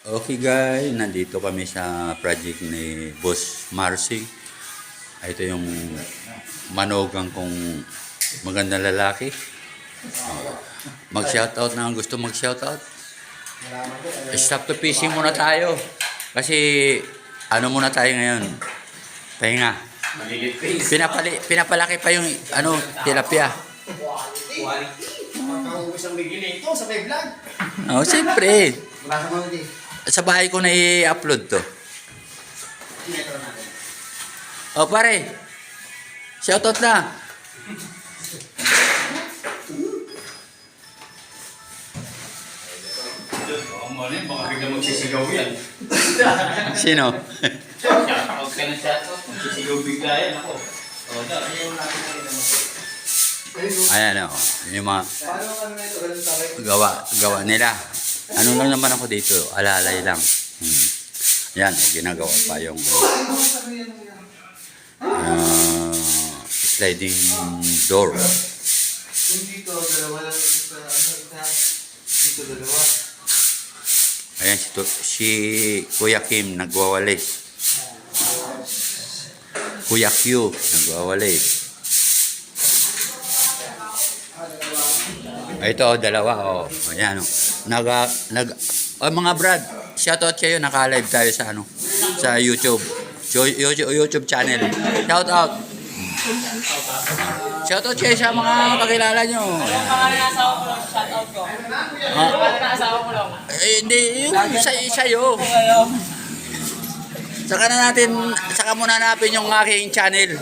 Okay guys, nandito kami sa project ni Boss Marcy. Ito yung manugang kong magandang lalaki. Mag-shoutout na ang gusto mag-shoutout. Stop to fishing muna tayo. Kasi ano muna tayo ngayon? Pahinga. Pinapalaki pa yung tilapia. Makakaubos ang bigilin ito sa may vlog. Oh, siyempre. Basta mo hindi. Sa bahay ko na i-upload to. Oh, pare. Shoutout na. Baka bigla magsisigaw yan. Sino? Huwag ka na shoutout. Magsisigaw bigla yan ako. Ayan o. Yung mga gawa nila. Ano lang naman ako dito. Alalay lang. Yan. Ginagawa pa yung sliding door. Dito, dalawa lang sa dito dalawa. Ayan si Kuya Kim nagwawalis. Kuya Q nagwawalis. Ito, dalawa, oh. Ayan, oh. Mga brad, shoutout kayo, naka-live tayo sa sa YouTube. YouTube channel. Shoutout. Shoutout kayo sa mga kakilala nyo. Anong pangalan ng asawa ko lang? Shoutout ko. Pangalan ng asawa ko lang. Hindi, yung sa'yo. Saka muna hanapin yung aking channel.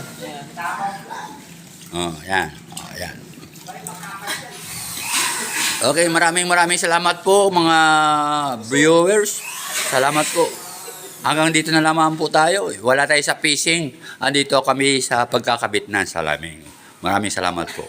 Oh, yan. Oh, yan. Okay, maraming salamat po mga viewers. Salamat po. Hanggang dito na lamang po tayo. Wala tayo sa fishing. Andito kami sa pagkakabit ng salamin. Maraming salamat po.